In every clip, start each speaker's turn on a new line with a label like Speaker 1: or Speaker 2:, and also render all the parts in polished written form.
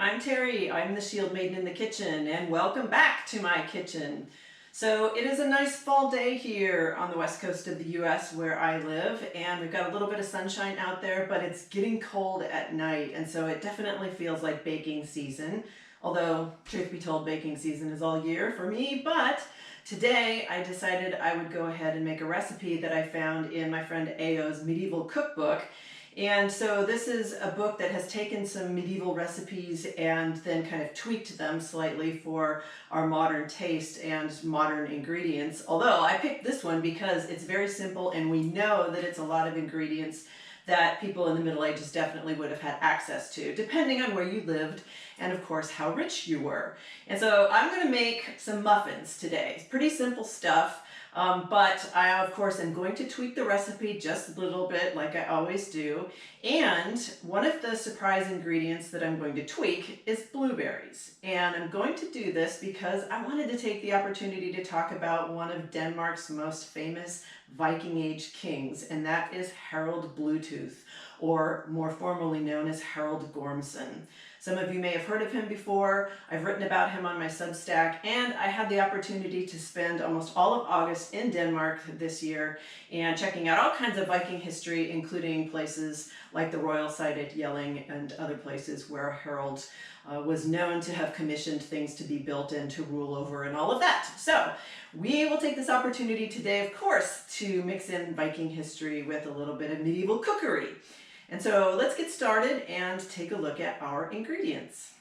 Speaker 1: I'm Terry. I'm the Shield Maiden in the kitchen, and welcome back to my kitchen. So it is a nice fall day here on the west coast of the US where I live, and we've got a little bit of sunshine out there, but it's getting cold at night, and so it definitely feels like baking season. Although, truth be told, baking season is all year for me, but today I decided I would go ahead and make a recipe that I found in my friend Ayo's medieval cookbook. And so this is a book that has taken some medieval recipes and then kind of tweaked them slightly for our modern taste and modern ingredients. Although I picked this one because it's very simple and we know that it's a lot of ingredients that people in the Middle Ages definitely would have had access to, depending on where you lived and of course how rich you were. And so I'm going to make some muffins today. It's pretty simple stuff. But I, of course, am going to tweak the recipe just a little bit like I always do. And one of the surprise ingredients that I'm going to tweak is blueberries. And I'm going to do this because I wanted to take the opportunity to talk about one of Denmark's most famous Viking Age kings, and that is Harald Bluetooth, or more formally known as Harald Gormson. Some of you may have heard of him before. I've written about him on my Substack, and I had the opportunity to spend almost all of August in Denmark this year and checking out all kinds of Viking history, including places like the royal site at Jelling and other places where Harald was known to have commissioned things to be built and to rule over and all of that. So we will take this opportunity today, of course, to mix in Viking history with a little bit of medieval cookery. And so let's get started and take a look at our ingredients.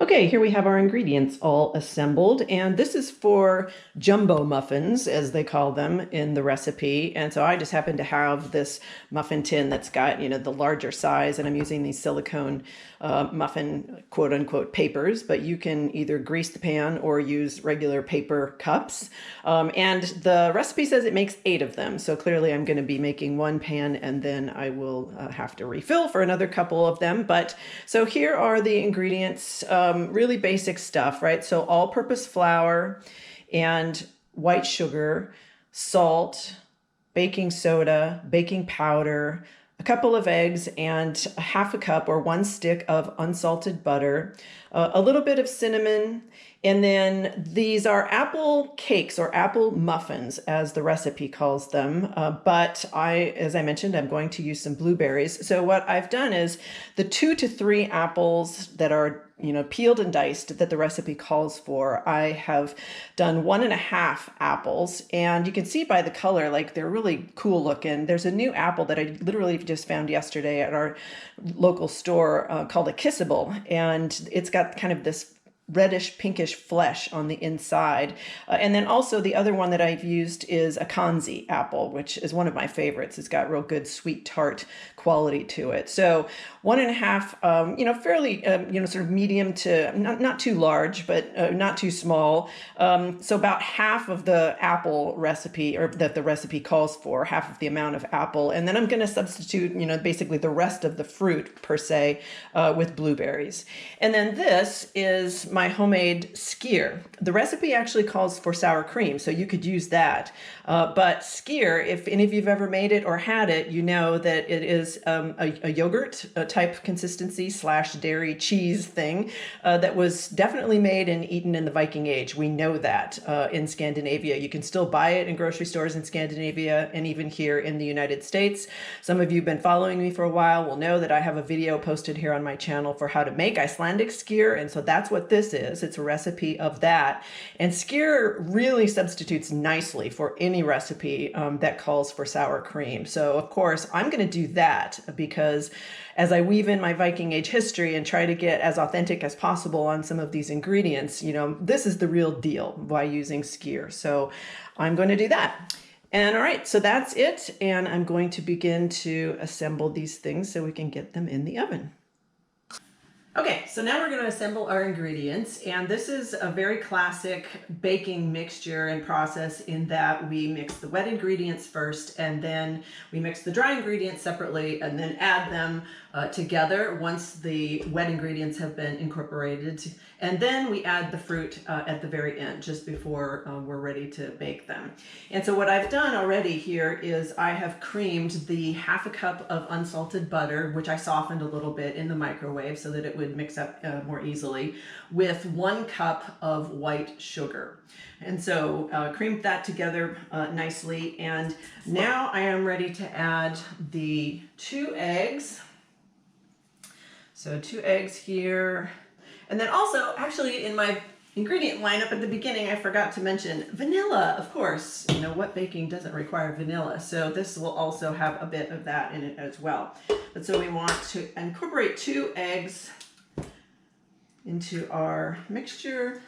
Speaker 1: Okay, here we have our ingredients all assembled, and this is for jumbo muffins, as they call them in the recipe. And so I just happen to have this muffin tin that's got, the larger size, and I'm using these silicone muffin quote-unquote papers, but you can either grease the pan or use regular paper cups. And the recipe says it makes 8 of them, so clearly I'm going to be making one pan, and then I will have to refill for another couple of them. But so here are the ingredients. Really basic stuff, right? So all-purpose flour and white sugar, salt, baking soda, baking powder, a couple of eggs, and a half a cup or 1 stick of unsalted butter, a little bit of cinnamon, and then these are apple cakes or apple muffins, as the recipe calls them. But as I mentioned, I'm going to use some blueberries. So what I've done is the 2 to 3 apples that are peeled and diced that the recipe calls for, I have done 1.5 apples, and you can see by the color, like they're really cool looking. There's a new apple that I literally just found yesterday at our local store called a Kissable, and it's got kind of this reddish pinkish flesh on the inside. And then also the other one that I've used is a Kanzi apple, which is one of my favorites. It's got real good sweet tart quality to it. So 1.5, fairly, sort of medium to not too large, but not too small. So about half of the apple recipe, or that the recipe calls for, half of the amount of apple. And then I'm going to substitute, basically the rest of the fruit per se with blueberries. And then this is my homemade skyr. The recipe actually calls for sour cream, so you could use that. But skyr, if any of you've ever made it or had it, you know that it is a yogurt type consistency / dairy cheese thing that was definitely made and eaten in the Viking Age. We know that in Scandinavia. You can still buy it in grocery stores in Scandinavia and even here in the United States. Some of you have been following me for a while will know that I have a video posted here on my channel for how to make Icelandic skyr, and so that's what this is. It's a recipe of that. And skyr really substitutes nicely for any recipe that calls for sour cream. So of course I'm going to do that because as I weave in my Viking Age history and try to get as authentic as possible on some of these ingredients, this is the real deal by using skyr. So I'm going to do that. And all right, so that's it. And I'm going to begin to assemble these things so we can get them in the oven. Okay, so now we're going to assemble our ingredients, and this is a very classic baking mixture and process in that we mix the wet ingredients first, and then we mix the dry ingredients separately, and then add them together once the wet ingredients have been incorporated. And then we add the fruit at the very end, just before we're ready to bake them. And so what I've done already here is I have creamed the 1/2 cup of unsalted butter, which I softened a little bit in the microwave so that it would mix up more easily, with 1 cup of white sugar. And so creamed that together nicely. And now I am ready to add the 2 eggs. So 2 eggs here. And then also, actually, in my ingredient lineup at the beginning, I forgot to mention vanilla, of course. You know, what baking doesn't require vanilla? So this will also have a bit of that in it as well. But so we want to incorporate 2 eggs into our mixture.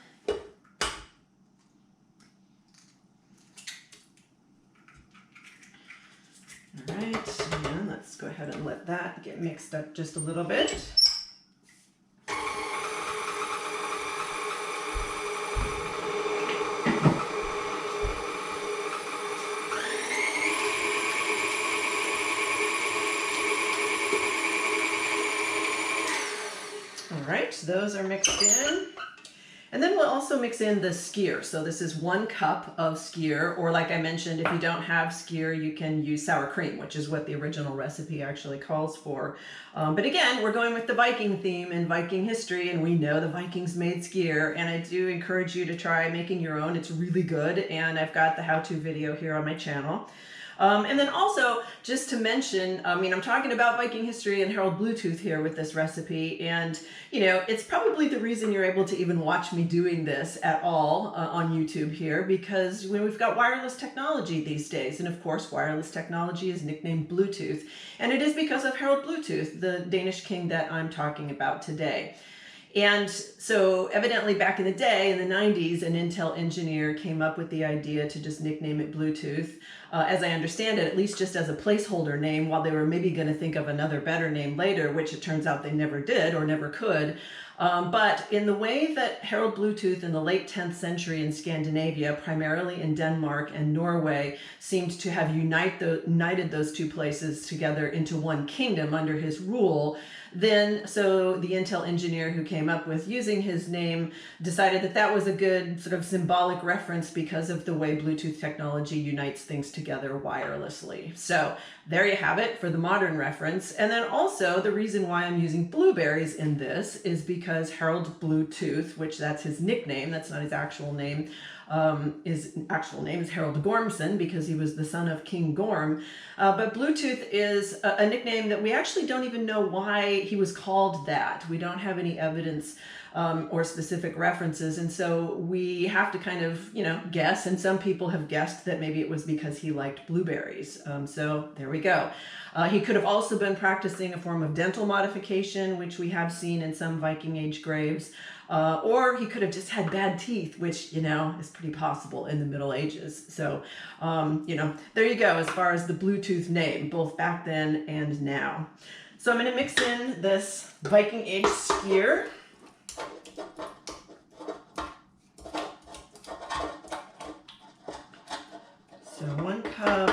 Speaker 1: All right, and let's go ahead and let that get mixed up just a little bit. All right, those are mixed in. And then we'll also mix in the skyr. So this is 1 cup of skyr, or like I mentioned, if you don't have skyr, you can use sour cream, which is what the original recipe actually calls for. But again, we're going with the Viking theme and Viking history, and we know the Vikings made skyr, and I do encourage you to try making your own. It's really good, and I've got the how-to video here on my channel. And then also, just to mention, I mean, I'm talking about Viking history and Harald Bluetooth here with this recipe, and, you know, it's probably the reason you're able to even watch me doing this at all on YouTube here, because we've got wireless technology these days, and of course, wireless technology is nicknamed Bluetooth, and it is because of Harald Bluetooth, the Danish king that I'm talking about today. And so evidently back in the day, in the 90s, an Intel engineer came up with the idea to just nickname it Bluetooth. As I understand it, at least just as a placeholder name, while they were maybe going to think of another better name later, which it turns out they never did or never could. But in the way that Harald Bluetooth in the late 10th century in Scandinavia, primarily in Denmark and Norway, seemed to have united those 2 places together into one kingdom under his rule, then so the Intel engineer who came up with using his name decided that that was a good sort of symbolic reference because of the way Bluetooth technology unites things together wirelessly. So there you have it for the modern reference. And then also the reason why I'm using blueberries in this is because Harald Bluetooth, which that's his nickname, that's not his actual name, his actual name is Harald Gormson because he was the son of King Gorm. But Bluetooth is a nickname that we actually don't even know why he was called that. We don't have any evidence or specific references. And so we have to kind of, you know, guess. And some people have guessed that maybe it was because he liked blueberries. So there we go. He could have also been practicing a form of dental modification, which we have seen in some Viking Age graves. Or he could have just had bad teeth, which, you know, is pretty possible in the Middle Ages. So, you know, there you go as far as the Bluetooth name, both back then and now. So I'm going to mix in this Viking Age skyr. So 1 cup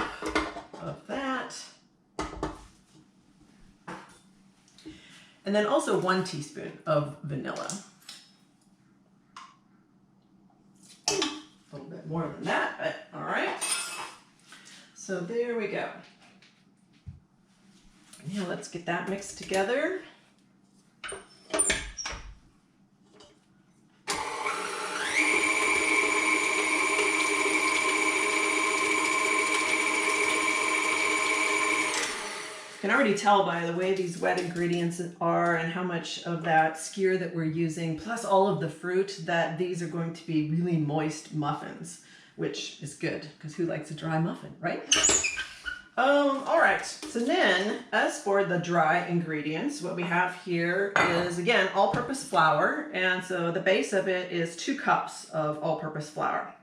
Speaker 1: of that. And then also 1 teaspoon of vanilla. A little bit more than that, but all right. So there we go. Now let's get that mixed together. You can already tell by the way these wet ingredients are and how much of that skyr that we're using, plus all of the fruit, that these are going to be really moist muffins, which is good because who likes a dry muffin, right? All right, so then as for the dry ingredients, what we have here is, again, all-purpose flour. And so the base of it is 2 cups of all-purpose flour.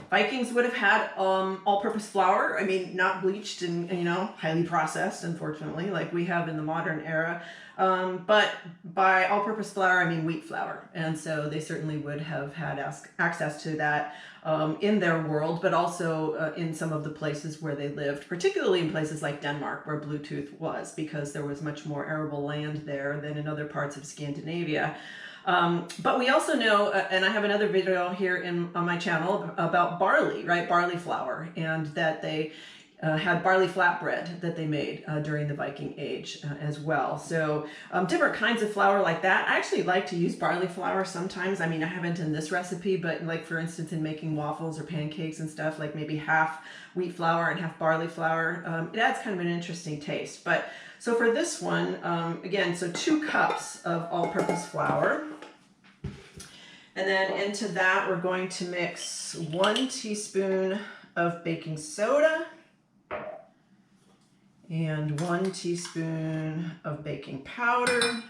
Speaker 1: Vikings would have had all-purpose flour. I mean, not bleached and, you know, highly processed, unfortunately, like we have in the modern era. But by all-purpose flour, I mean wheat flour. And so they certainly would have had access to that in their world, but also in some of the places where they lived, particularly in places like Denmark, where Bluetooth was, because there was much more arable land there than in other parts of Scandinavia. But we also know, and I have another video here on my channel about barley, right? Barley flour, and that they had barley flatbread that they made during the Viking Age as well. So different kinds of flour like that. I actually like to use barley flour sometimes. I mean, I haven't in this recipe, but like for instance, in making waffles or pancakes and stuff, like maybe half wheat flour and half barley flour, it adds kind of an interesting taste. But so for this one, again, so 2 cups of all-purpose flour. And then into that, we're going to mix 1 teaspoon of baking soda and 1 teaspoon of baking powder,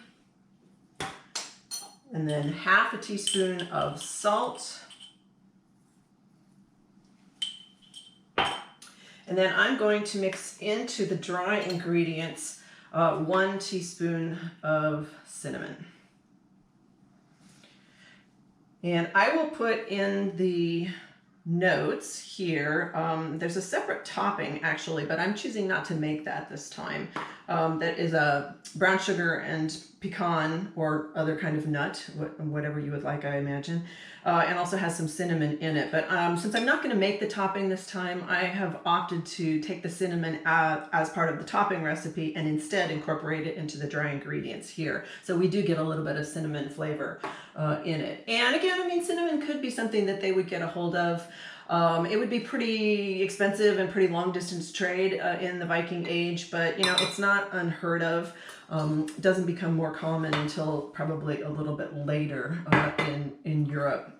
Speaker 1: and then half a teaspoon of salt. And then I'm going to mix into the dry ingredients 1 teaspoon of cinnamon. And I will put in the notes here, there's a separate topping actually, but I'm choosing not to make that this time. That is a brown sugar and pecan or other kind of nut, whatever you would like, I imagine, and also has some cinnamon in it. But since I'm not going to make the topping this time, I have opted to take the cinnamon as part of the topping recipe and instead incorporate it into the dry ingredients here. So we do get a little bit of cinnamon flavor in it. And again, I mean, cinnamon could be something that they would get a hold of. It would be pretty expensive and pretty long distance trade in the Viking Age, but you know, it's not unheard of. Doesn't become more common until probably a little bit later in Europe.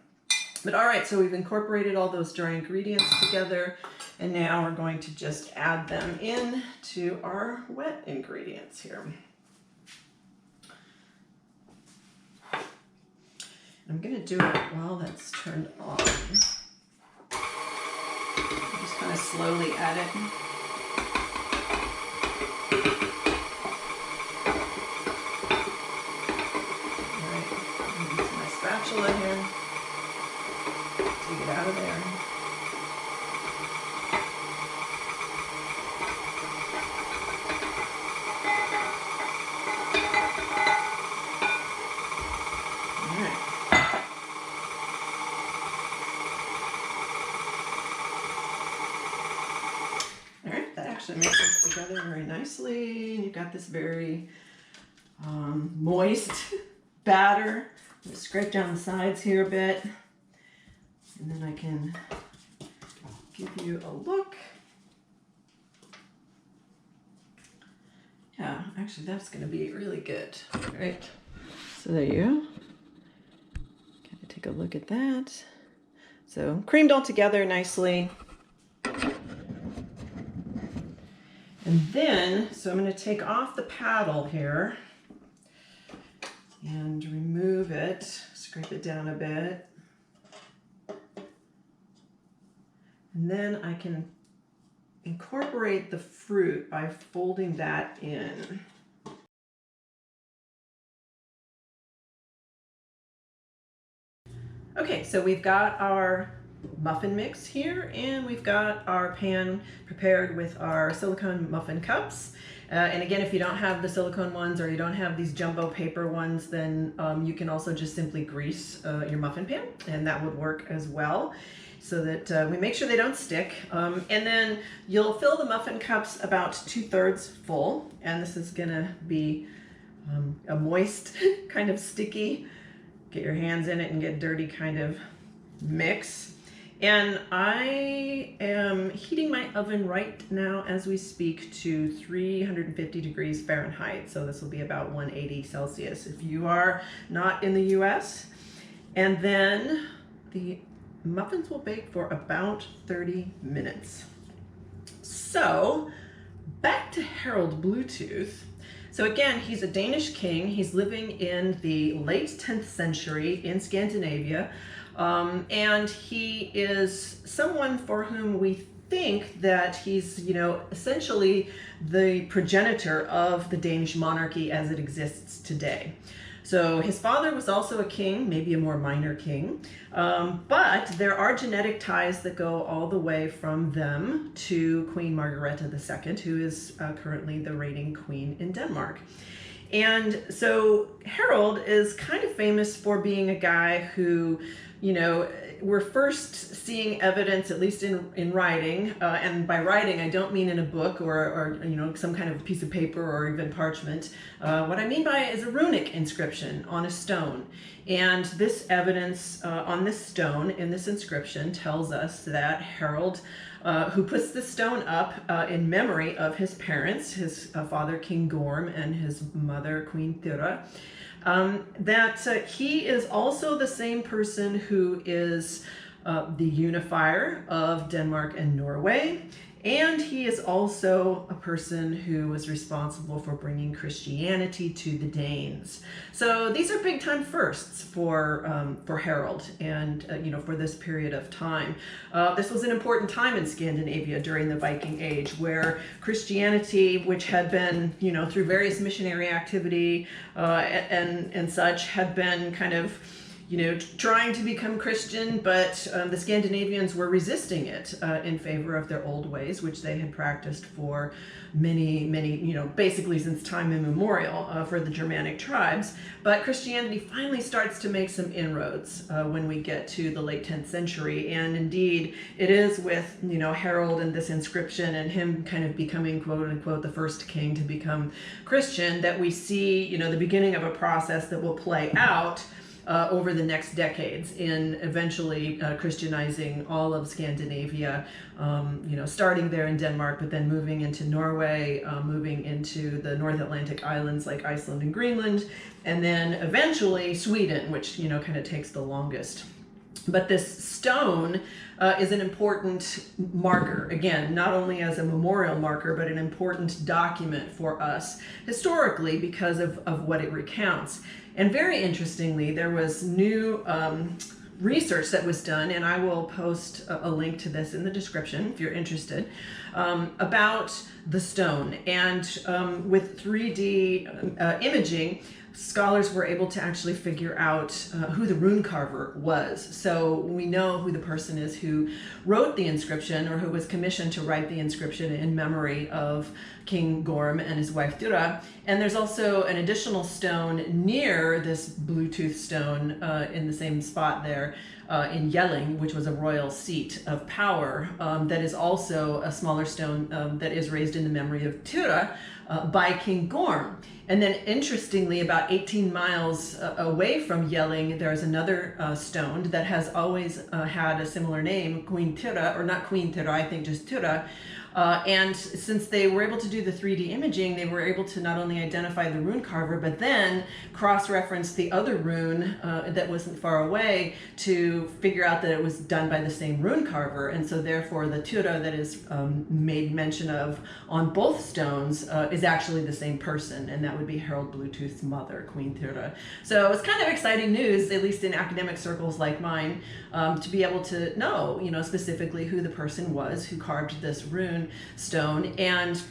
Speaker 1: But all right, so we've incorporated all those dry ingredients together, and now we're going to just add them in to our wet ingredients here. I'm going to do it while that's turned on. Just kind of slowly add it. All right, I'm going to use my spatula here to get out of there. Actually mixes together very nicely, and you've got this very moist batter. I'm going to scrape down the sides here a bit, and then I can give you a look. Yeah, actually that's going to be really good. All right, so there you go. Kind of take a look at that. So creamed all together nicely. And then, so I'm going to take off the paddle here and remove it, scrape it down a bit. And then I can incorporate the fruit by folding that in. Okay, so we've got our muffin mix here, and we've got our pan prepared with our silicone muffin cups. And again, if you don't have the silicone ones or you don't have these jumbo paper ones, then you can also just simply grease your muffin pan, and that would work as well, so that we make sure they don't stick. And then you'll fill the muffin cups about 2/3 full, and this is gonna be a moist, kind of sticky, get your hands in it and get dirty kind of mix. And I am heating my oven right now as we speak to 350 degrees Fahrenheit. So this will be about 180 Celsius if you are not in the US. And then the muffins will bake for about 30 minutes. So back to Harald Bluetooth. So again, he's a Danish king. He's living in the late 10th century in Scandinavia. And he is someone for whom we think that he's, essentially the progenitor of the Danish monarchy as it exists today. So his father was also a king, maybe a more minor king, but there are genetic ties that go all the way from them to Queen Margrethe II, who is currently the reigning queen in Denmark. And so Harald is kind of famous for being a guy who, we're first seeing evidence, at least in writing, and by writing I don't mean in a book or some kind of piece of paper or even parchment. What I mean by it is a runic inscription on a stone. And this evidence on this stone in this inscription tells us that Harald, who puts the stone up in memory of his parents, his father King Gorm and his mother Queen Thyra, that he is also the same person who is the unifier of Denmark and Norway, and he is also a person who was responsible for bringing Christianity to the Danes. So these are big time firsts for Harald and for this period of time. This was an important time in Scandinavia during the Viking Age, where Christianity, which had been through various missionary activity and such, had been kind of trying to become Christian, but the Scandinavians were resisting it in favor of their old ways, which they had practiced for many, basically since time immemorial for the Germanic tribes. But Christianity finally starts to make some inroads when we get to the late 10th century. And indeed, it is with, Harald and this inscription and him kind of becoming, quote unquote, the first king to become Christian that we see, the beginning of a process that will play out over the next decades in eventually Christianizing all of Scandinavia, starting there in Denmark, but then moving into Norway, moving into the North Atlantic islands like Iceland and Greenland, and then eventually Sweden, which, kind of takes the longest. But this stone is an important marker, again, not only as a memorial marker, but an important document for us historically because of what it recounts. And very interestingly, there was new research that was done, and I will post a link to this in the description if you're interested, about the stone. And with 3D imaging, scholars were able to actually figure out who the rune carver was. So we know who the person is who wrote the inscription, or who was commissioned to write the inscription in memory of King Gorm and his wife Thyra. And there's also an additional stone near this Bluetooth stone in the same spot there in Jelling, which was a royal seat of power, that is also a smaller stone that is raised in the memory of Thyra by King Gorm. And then interestingly, about 18 miles away from Jelling, there's another stone that has always had a similar name, Queen Thyra, or not Queen Thyra, I think just Thyra. And since they were able to do the 3D imaging, they were able to not only identify the rune carver, but then cross-reference the other rune that wasn't far away to figure out that it was done by the same rune carver. And so therefore the Thyra that is made mention of on both stones is actually the same person, and that would be Harald Bluetooth's mother, Queen Thyra. So it's kind of exciting news, at least in academic circles like mine, to be able to know, specifically who the person was who carved this rune stone. And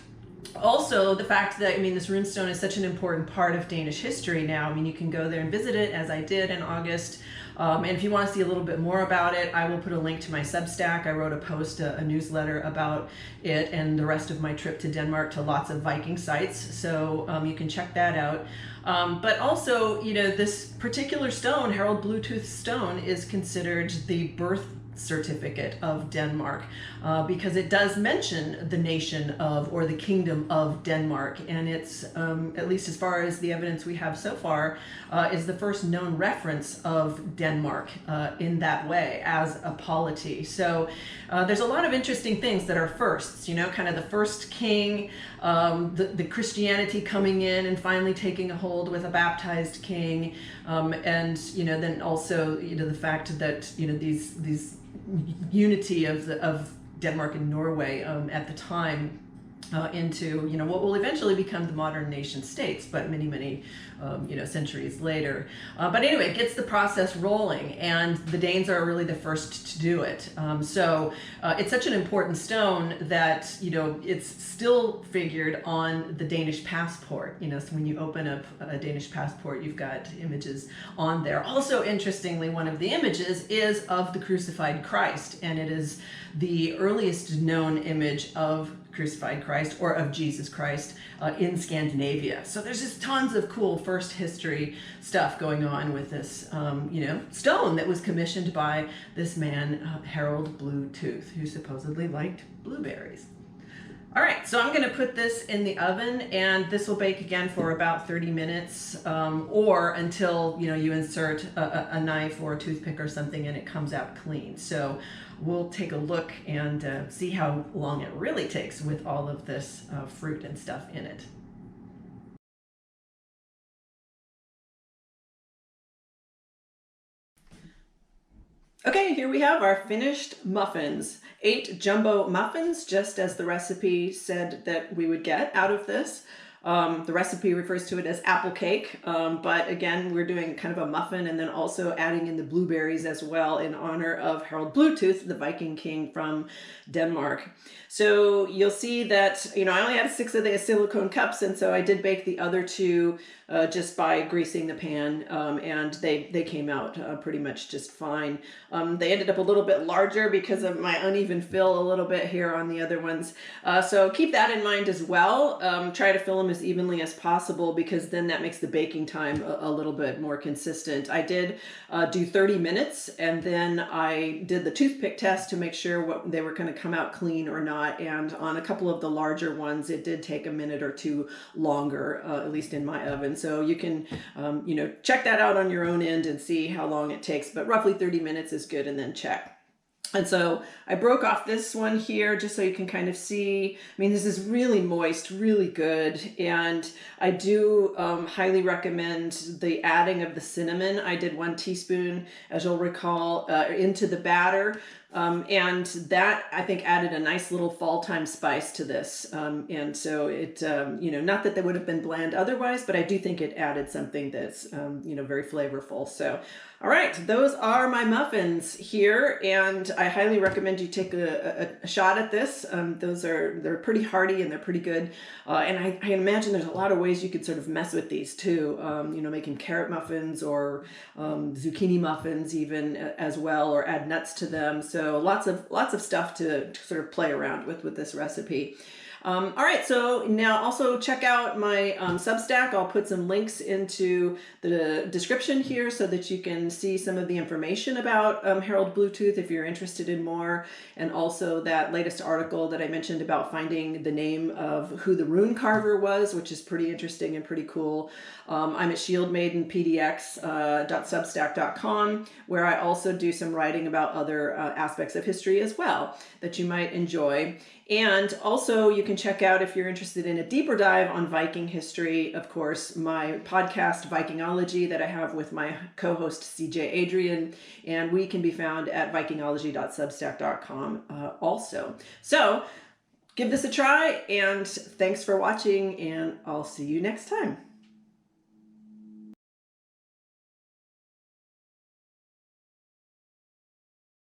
Speaker 1: also the fact that, this rune stone is such an important part of Danish history now. You can go there and visit it, as I did in August. And if you want to see a little bit more about it, I will put a link to my Substack. I wrote a post, a newsletter about it and the rest of my trip to Denmark to lots of Viking sites. So you can check that out. But also, this particular stone, Harald Bluetooth stone, is considered the birth certificate of Denmark because it does mention the nation of, or the kingdom of Denmark, and it's at least as far as the evidence we have so far is the first known reference of Denmark in that way as a polity. So there's a lot of interesting things that are firsts, kind of the first king, the Christianity coming in and finally taking a hold with a baptized king, and then also the fact that these unity of Denmark and Norway at the time into what will eventually become the modern nation states, but many centuries later. But anyway, it gets the process rolling, and the Danes are really the first to do it. So it's such an important stone that it's still figured on the Danish passport. So when you open up a Danish passport, you've got images on there. Also, interestingly, one of the images is of the crucified Christ, and it is the earliest known image of crucified Christ or of Jesus Christ in Scandinavia. So there's just tons of cool first history stuff going on with this, stone that was commissioned by this man, Harald Bluetooth, who supposedly liked blueberries. All right, so I'm going to put this in the oven, and this will bake again for about 30 minutes, or until you insert a knife or a toothpick or something and it comes out clean. So we'll take a look and see how long it really takes with all of this fruit and stuff in it. Okay, here we have our finished muffins. 8 jumbo muffins, just as the recipe said that we would get out of this. The recipe refers to it as apple cake, but again, we're doing kind of a muffin and then also adding in the blueberries as well in honor of Harald Bluetooth, the Viking king from Denmark. So you'll see that, I only had 6 of the silicone cups, and so I did bake the other 2 just by greasing the pan, and they came out pretty much just fine. They ended up a little bit larger because of my uneven fill a little bit here on the other ones. So keep that in mind as well. Try to fill them as evenly as possible, because then that makes the baking time a little bit more consistent. I did do 30 minutes, and then I did the toothpick test to make sure what they were going to come out clean or not. And on a couple of the larger ones, it did take a minute or 2 longer, at least in my oven. So you can, check that out on your own end and see how long it takes. But roughly 30 minutes is good, and then check. And so I broke off this one here just so you can kind of see. I mean, this is really moist, really good. And I do highly recommend the adding of the cinnamon. I did 1 teaspoon, as you'll recall, into the batter. And that, I think, added a nice little fall time spice to this. And so it, not that they would have been bland otherwise, but I do think it added something that's, very flavorful. So, all right, those are my muffins here, and I highly recommend you take a shot at this. They're pretty hearty and they're pretty good. And I imagine there's a lot of ways you could sort of mess with these too. Making carrot muffins or zucchini muffins even as well, or add nuts to them. So lots of stuff to sort of play around with this recipe. All right, so now also check out my Substack. I'll put some links into the description here so that you can see some of the information about Harald Bluetooth if you're interested in more, and also that latest article that I mentioned about finding the name of who the rune carver was, which is pretty interesting and pretty cool. I'm at shieldmaidenpdx.substack.com, where I also do some writing about other aspects of history as well that you might enjoy. And also you can check out, if you're interested in a deeper dive on Viking history, of course, my podcast Vikingology that I have with my co-host CJ Adrian, and we can be found at vikingology.substack.com also. So give this a try, and thanks for watching, and I'll see you next time.